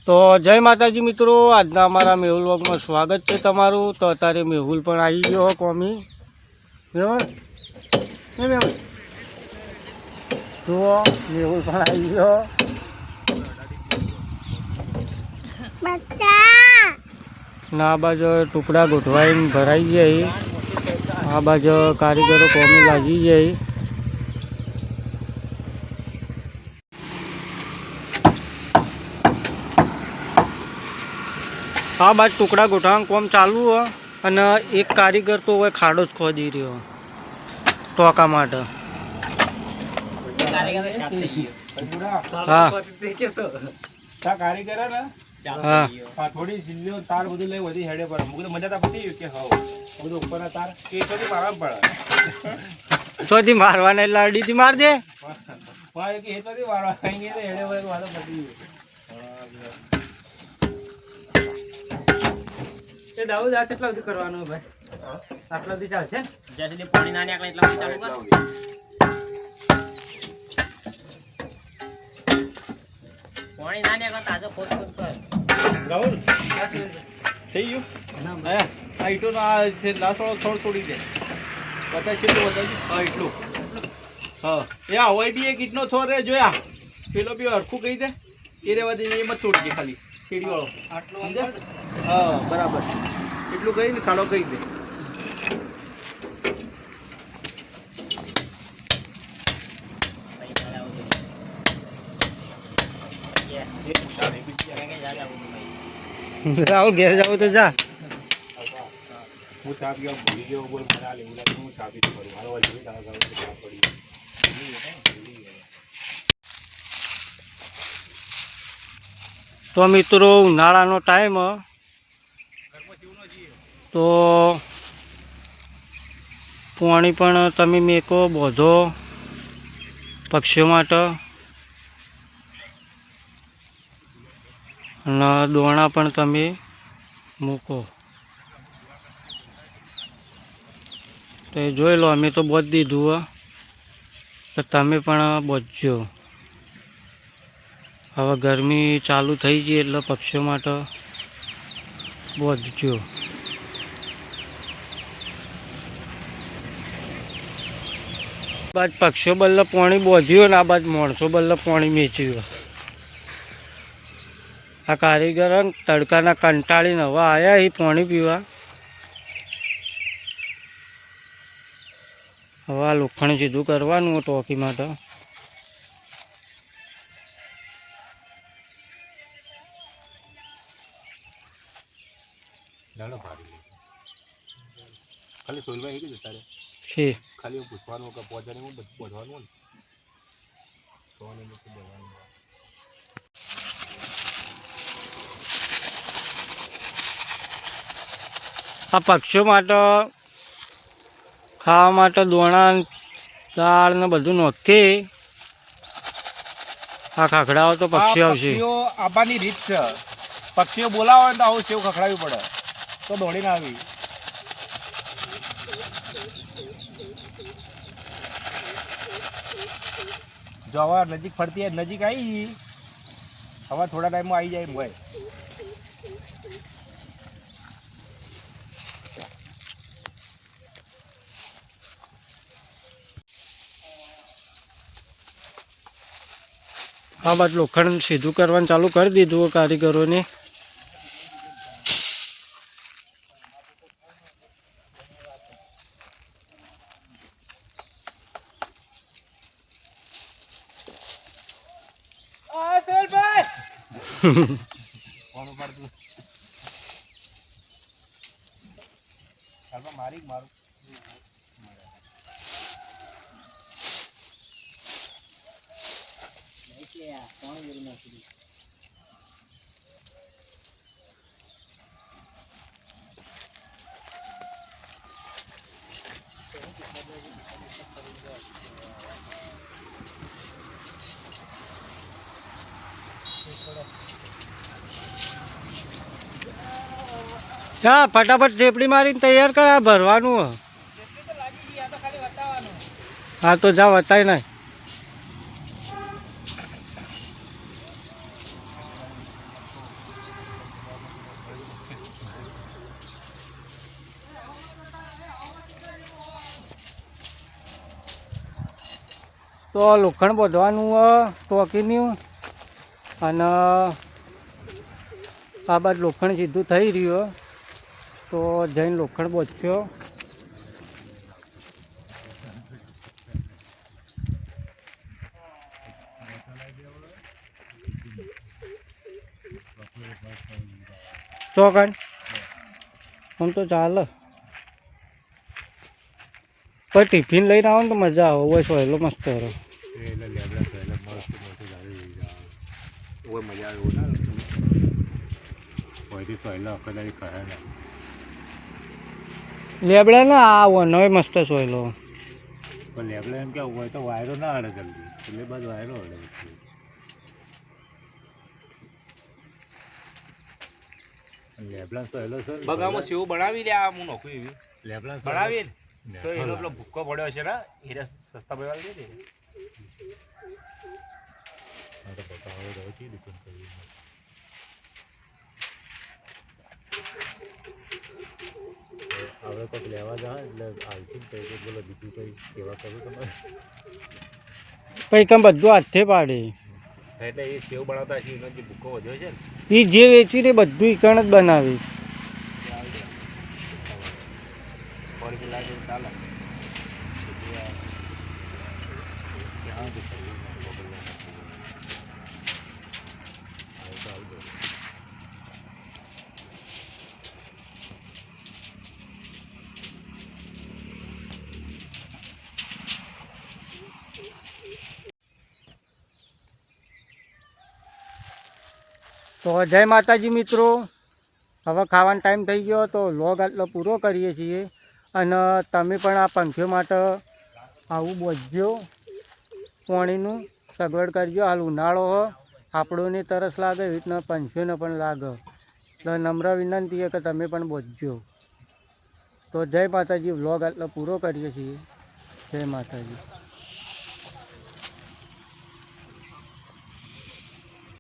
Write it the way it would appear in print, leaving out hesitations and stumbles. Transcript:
તો જય માતાજી મિત્રો, આજના અમારા મેહુલ વ્લોગમાં સ્વાગત છે તમારું। તો અત્યારે મેહુલ પણ આવી ગયો કોમી બરાબર જુઓ, મેહુલ પણ આવી ગયો ના। આ બાજુ ટુકડા ગોઠવાઈને ભરાઈ જાય, આ બાજુ કારીગરો કોમી લાગી જાય। આ બાજુ ટુકડા ગોઠવાનું કામ ચાલુ હોય અને એક કારીગર તો હવે ખાડો જ ખોદી રહ્યો ટોકા માટે। હા કારીગર હા થોડી સિલ્લીઓ તાર બધું લઈ બધી હેડે પડે મુકે મજા તા પતી કે હા બધું ઉપરના તાર કે સુધી મારવા પડે ચોથી મારવાને લાડીથી મારજે ભાઈ કે હેતોથી મારવા આઈને હેડે પડે વાતો પતી એ દાઉદ આ કેટલા સુધી કરવાનું ભાઈ? આટલા સુધી ચાલશે જ્યાં સુધી પાણી ના નીકળે એટલા સુધી ચાલુ કર। પાણી ના નીકળે તાજો ખોદ ખોદ કર રાહુલ થઈ ગયું હા આ ઈટો ના લાસોળો થોડ છોડી દે બતા કેટલું બતાવી હા એટલું હા એ હોય બી એક ઈટનો થોર રે જોયા પેલો બી હરખું કહી દે એ રેવા દે એમ જ છોડી દે ખાલી સીડી વાળો આટલું હા બરાબર એટલું કરીને ખાડો કહી દે રાહુલ ઘેર જાવ તો જા। હું ચા પીવા ભૂલી ગયો બોલ મરા લે બોલા હું ચા પી કરું મારો વાલ જોઈ તારા ગાવ ચા પડી તો મિત્રો ઉનાળાનો ટાઈમ તો પાણી પણ તમે મેકો બોધો પક્ષીઓ માટે અને દોણા પણ તમે મૂકો। તો એ જોઈ લો, અમે તો બોધ દીધું તો તમે પણ બોધજો। હવે ગરમી ચાલુ થઈ ગઈ એટલે પક્ષીઓ માટે બોધજો। બાદ પક્ષીઓ બલ્લ પાણી બોધ્યું ને આ બાદ માણસો બલ્લ પાણી વેચ્યું। આ કારીગર તડકાના કંટાળીને હવે આવ્યા એ પાણી પીવા। હવે આ લોખંડ સીધું કરવાનું ટોકી માટે। ખાલી સોલવા એક જ તારે છે ખાલી પૂછવાનું કે પહોંચવાનું હું બધું પહોંચવાનું ને આ પક્ષીઓ માટે ખાવા માટે દોણા દાળ ને બધું નોખી આ ખાખડાઓ તો પક્ષીઓ આવશે। પક્ષીઓ આવવાની રીત છે, પક્ષીઓ બોલાવો ને તો આવું સેવ ખખડાવી પડે તો દોડીને આવી। જો હવે નજીક ફરતી નજીક આવી હવે થોડા ટાઈમમાં આવી જાય ભાઈ। આ બાદ લોખંડ સીધું કરવાનું ચાલુ કરી દીધું કારીગરોને। મારી મારું જા ફટાફટ થેપડી મારીને તૈયાર કર, ભરવાનું। હા તો જા વતાય નહીં। તો લોખંડ બાંધવાનું ટોકીનું અને આ બાદ લોખંડ સીધું થઈ રહ્યું તો જઈને લોખંડ બાંધ્યો. ચોકન આમ તો ચાલે પણ ટિફિન લઈને આવો ને તો મજા આવે. હોય સોયલો મસ્ત રહે. લેબડા ના આવો નવે મસ્ત સોયલો. લેબડા એમ કેવું હોય તો વાયરો ના અડે જલ્દી, એટલે બાદ વાયરો અડે. લેબડા સોયલો છે બગામાં સેવ બનાવી લે, આ હું નોખું એવી લેબડા બનાવી ને તો એનો પેલો ભૂક્કો પડ્યો છે ને એ સસ્તા ભાઈ વાળી દે. હવે કોઈક લેવા જાય એટલે આવતી કઈ બોલો બીજું કઈ સેવા કરું તમારે. પૈકા બધું હાથે પાડે. એટલે એ સેવ બનાવતા છે એનો જે ભૂક્કો વધ્યો છે ને એ જે વેચી તે બધું ઈકણ જ બનાવી. ફોરી લાગે ચાલે. તો જય માતાજી મિત્રો, હવે ખાવાનો ટાઈમ થઈ ગયો તો વ્લોગ આટલો પૂરો કરીએ છીએ. અને તમે પણ આ પંખીઓ માટે આવું બોજજો, પાણીનું સગવડ કરજો. હાલ ઉનાળો હો, આપણોને તરસ લાગે એવી રીતના પંખીઓને પણ લાગે. એટલે નમ્ર વિનંતી છે કે તમે પણ બોજજો. તો જય માતાજી, વ્લોગ આટલો પૂરો કરીએ છીએ. જય માતાજી.